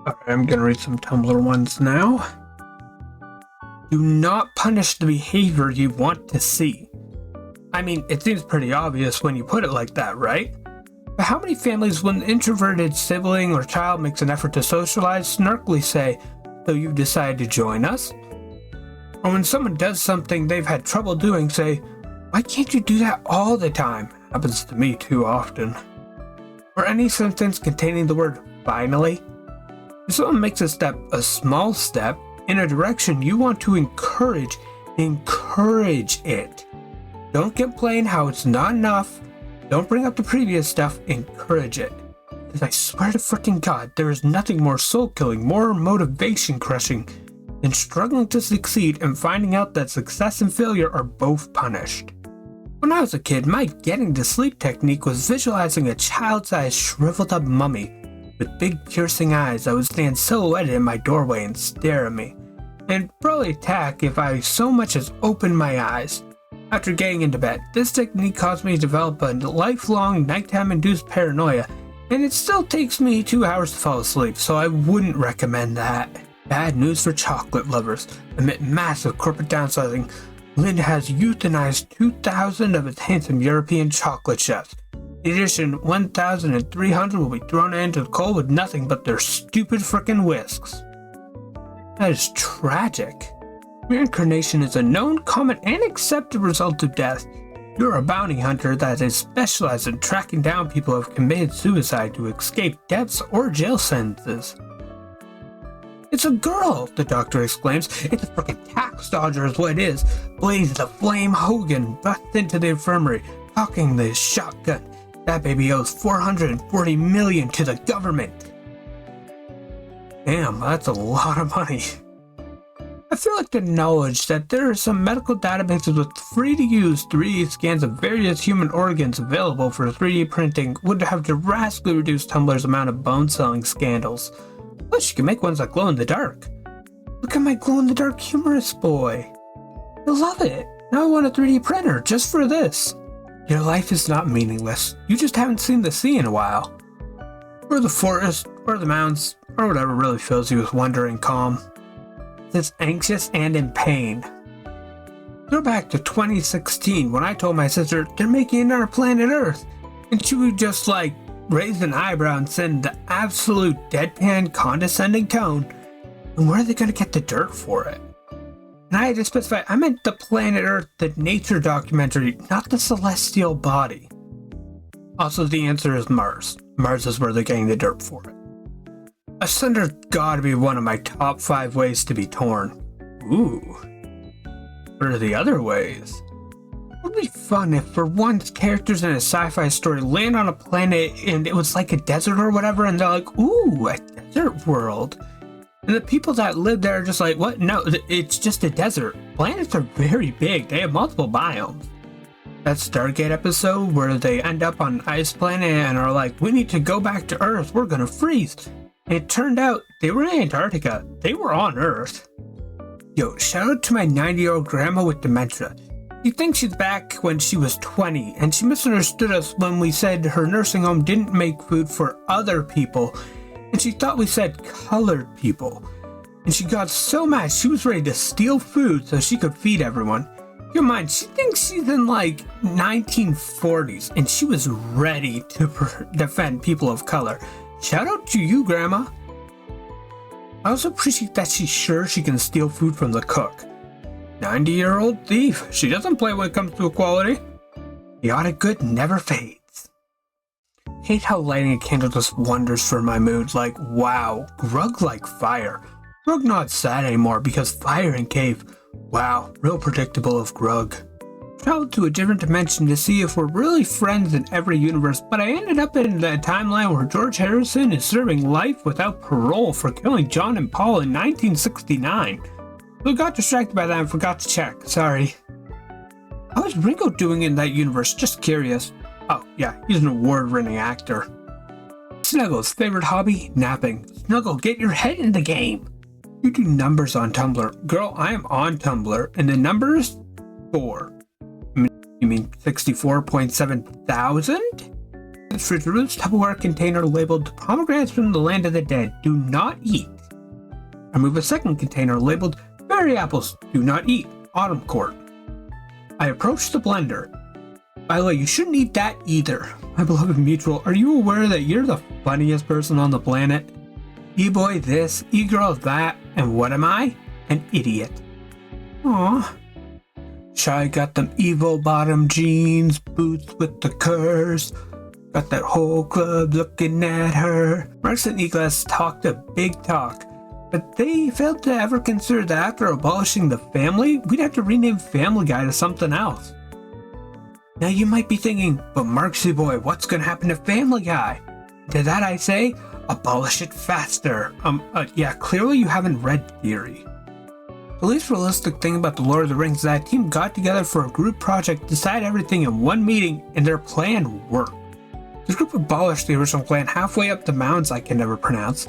Alright, I'm gonna read some Tumblr ones now. Do not punish the behavior you want to see. I mean, it seems pretty obvious when you put it like that, right? But how many families, when an introverted sibling or child makes an effort to socialize, snarkily say, "So you've decided to join us?" Or when someone does something they've had trouble doing, say, "Why can't you do that all the time?" Happens to me too often. Or any sentence containing the word "finally." If someone makes a step, a small step, in a direction you want to encourage it. Don't complain how it's not enough. Don't bring up the previous stuff, encourage it. Because I swear to freaking God, there is nothing more soul-killing, more motivation-crushing than struggling to succeed and finding out that success and failure are both punished. When I was a kid, my getting to sleep technique was visualizing a child-sized shriveled up mummy with big piercing eyes that would stand silhouetted in my doorway and stare at me, and probably attack if I so much as opened my eyes. After getting into bed, this technique caused me to develop a lifelong nighttime-induced paranoia, and it still takes me 2 hours to fall asleep, so I wouldn't recommend that. Bad news for chocolate lovers. Amid massive corporate downsizing, Lind has euthanized 2,000 of its handsome European chocolate chefs. In addition, 1,300 will be thrown into the coal with nothing but their stupid frickin' whisks. That is tragic. Reincarnation is a known, common, and accepted result of death. You're a bounty hunter that is specialized in tracking down people who have committed suicide to escape deaths or jail sentences. "It's a girl," the doctor exclaims. "It's a frickin' tax dodger is what it is." Blaze the Flame Hogan busts into the infirmary, cocking the shotgun. "That baby owes $440 million to the government." Damn, that's a lot of money. I feel like the knowledge that there are some medical databases with free-to-use 3D scans of various human organs available for 3D printing would have drastically reduced Tumblr's amount of bone-selling scandals. Plus, you can make ones that glow in the dark. Look at my glow-in-the-dark humorous boy. You'll love it. Now I want a 3D printer just for this. Your life is not meaningless. You just haven't seen the sea in a while. Or the forest, or the mountains, or whatever really fills you with wonder and calm. It's anxious and in pain. Go back to 2016 when I told my sister they're making another planet Earth, and she would just raise an eyebrow and send the absolute deadpan condescending tone, and where are they going to get the dirt for it? And I had to specify I meant the planet Earth, the nature documentary, not the celestial body. Also, the answer is Mars. Mars is where they're getting the dirt for it. Ascender's gotta be one of my top 5 ways to be torn. Ooh. What are the other ways? It would be fun if for once characters in a sci-fi story land on a planet and it was like a desert or whatever, and they're like, "Ooh, a desert world." And the people that live there are just like, "What? No, it's just a desert." Planets are very big. They have multiple biomes. That Stargate episode where they end up on Ice Planet and are like, "We need to go back to Earth. We're gonna freeze." It turned out they were in Antarctica. They were on Earth. Yo, shout out to my 90-year-old grandma with dementia. She thinks she's back when she was 20, and she misunderstood us when we said her nursing home didn't make food for other people, and she thought we said colored people. And she got so mad she was ready to steal food so she could feed everyone. Keep in mind, she thinks she's in 1940s, and she was ready to defend people of color. Shout out to you, Grandma. I also appreciate that she's sure she can steal food from the cook. 90-year-old thief. She doesn't play when it comes to equality. Chaotic good never fades. Hate how lighting a candle does wonders for my mood. Like, wow, Grug like fire. Grug not sad anymore because fire in cave. Wow, real predictable of Grug. Traveled to a different dimension to see if we're really friends in every universe, but I ended up in the timeline where George Harrison is serving life without parole for killing John and Paul in 1969. So got distracted by that and forgot to check. Sorry. How is Ringo doing in that universe? Just curious. Oh, yeah, he's an award-winning actor. Snuggle's favorite hobby? Napping. Snuggle, get your head in the game. You do numbers on Tumblr. Girl, I am on Tumblr, and the number is 4. You mean 64.7 thousand? This fruit Tupperware container labeled pomegranates from the land of the dead, do not eat. Remove a second container labeled berry apples, do not eat, autumn quart. I approached the blender. By the way, you shouldn't eat that either. My beloved mutual, are you aware that you're the funniest person on the planet? E-boy this, e-girl that, and what am I? An idiot. Aww. Shy got them evil bottom jeans, boots with the curse. Got that whole club looking at her. Marks and Eglass talked a big talk, but they failed to ever consider that after abolishing the family, we'd have to rename Family Guy to something else. Now you might be thinking, but Marksy boy, what's gonna happen to Family Guy? To that I say, abolish it faster. Yeah, clearly you haven't read Theory. The least realistic thing about the Lord of the Rings is that team got together for a group project, decided everything in one meeting, and their plan worked. The group abolished the original plan halfway up the mountains I can never pronounce,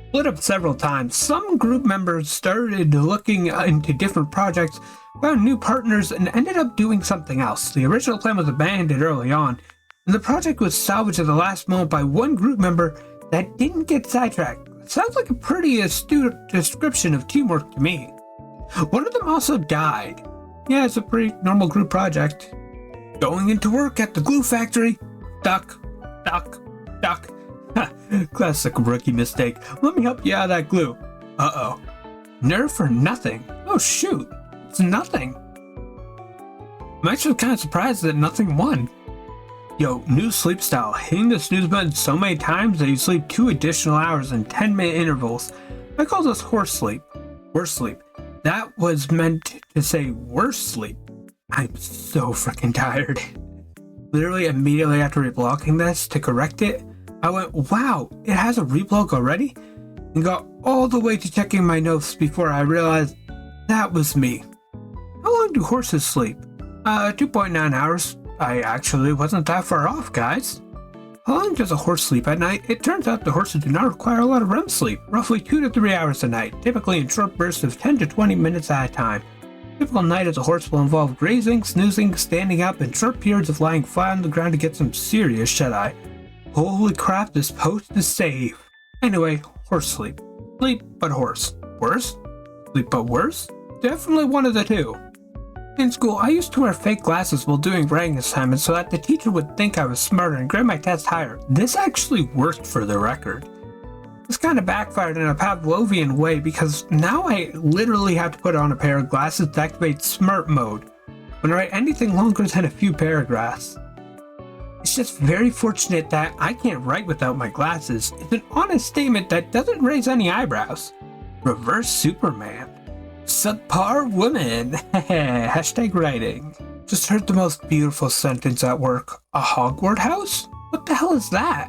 split up several times. Some group members started looking into different projects, found new partners, and ended up doing something else. The original plan was abandoned early on, and the project was salvaged at the last moment by one group member that didn't get sidetracked. It sounds like a pretty astute description of teamwork to me. One of them also died. Yeah, it's a pretty normal group project. Going into work at the glue factory. Duck. Classic rookie mistake. Let me help you out of that glue. Uh-oh. Nerve for nothing. Oh shoot. It's nothing. I'm actually kind of surprised that nothing won. Yo, new sleep style. Hitting the snooze button so many times that you sleep 2 additional hours in 10-minute intervals. I call this horse sleep. Worse sleep. That was meant to say worse sleep. I'm so freaking tired. Literally immediately after reblocking this to correct it, I went, wow, it has a reblog already? And got all the way to checking my notes before I realized that was me. How long do horses sleep? 2.9 hours. I actually wasn't that far off, guys. How long does a horse sleep at night? It turns out the horses do not require a lot of REM sleep, roughly 2 to 3 hours a night, typically in short bursts of 10 to 20 minutes at a time. A typical night as a horse will involve grazing, snoozing, standing up, and short periods of lying flat on the ground to get some serious shut-eye. Holy crap, this post is safe. Anyway, horse sleep. Sleep but horse. Worse? Sleep but worse? Definitely one of the two. In school, I used to wear fake glasses while doing writing assignments so that the teacher would think I was smarter and grade my test higher. This actually worked for the record. This kind of backfired in a Pavlovian way because now I literally have to put on a pair of glasses to activate smart mode when I write anything longer than a few paragraphs. It's just very fortunate that I can't write without my glasses. It's an honest statement that doesn't raise any eyebrows. Reverse Superman. Subpar woman. Hashtag writing. Just heard the most beautiful sentence at work. A Hogwarts house? What the hell is that?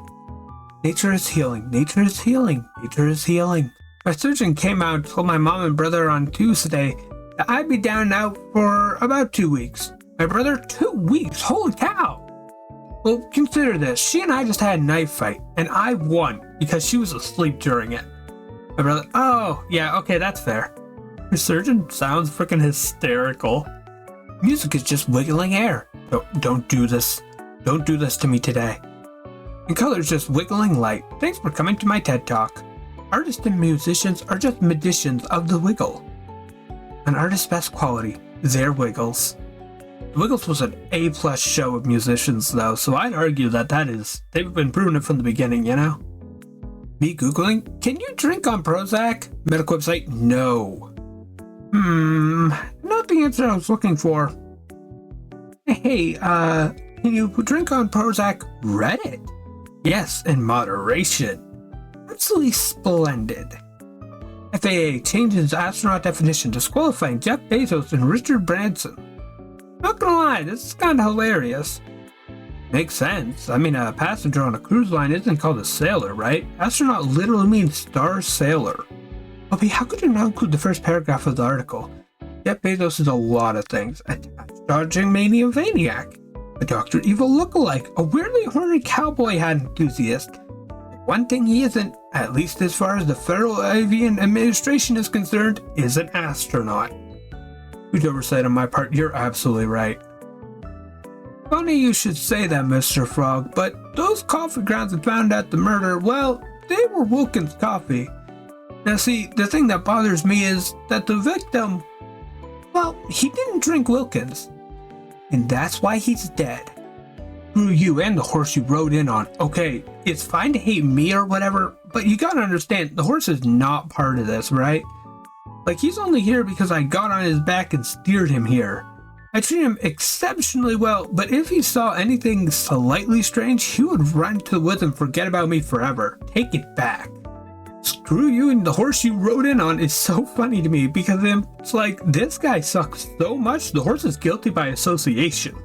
Nature is healing. Nature is healing. Nature is healing. My surgeon came out and told my mom and brother on Tuesday that I'd be down and out for about 2 weeks. My brother, 2 weeks? Holy cow! Well, consider this. She and I just had a knife fight, and I won because she was asleep during it. My brother, oh, yeah, okay, that's fair. Your surgeon sounds freaking hysterical. Music is just wiggling air. Don't do this. Don't do this to me today. And color's just wiggling light. Thanks for coming to my TED Talk. Artists and musicians are just magicians of the wiggle. An artist's best quality, their wiggles. The Wiggles was an A+ show of musicians though, so I'd argue that they've been proving it from the beginning, you know? Me Googling, can you drink on Prozac? Medical website, no. Not the answer I was looking for. Hey, can you drink on Prozac? Reddit? Yes, in moderation. Absolutely splendid. FAA changes astronaut definition, disqualifying Jeff Bezos and Richard Branson. Not gonna lie, this is kinda hilarious. Makes sense. I mean, a passenger on a cruise line isn't called a sailor, right? Astronaut literally means star sailor. Okay, how could you not include the first paragraph of the article? Jeff Bezos is a lot of things. A dodging maniac, a Dr. Evil lookalike, a weirdly horny cowboy hat enthusiast. One thing he isn't, at least as far as the Federal Aviation Administration is concerned, is an astronaut. Huge oversight on my part, you're absolutely right. Funny you should say that, Mr. Frog, but those coffee grounds I found at the murder, well, they were Wilkins' coffee. Now see, the thing that bothers me is that the victim, well, he didn't drink Wilkins. And that's why he's dead. Screw you and the horse you rode in on. Okay, it's fine to hate me or whatever, but you gotta understand, the horse is not part of this, right? Like, he's only here because I got on his back and steered him here. I treat him exceptionally well, but if he saw anything slightly strange, he would run to the woods and forget about me forever. Take it back. Screw you and the horse you rode in on is so funny to me because it's like, this guy sucks so much, the horse is guilty by association.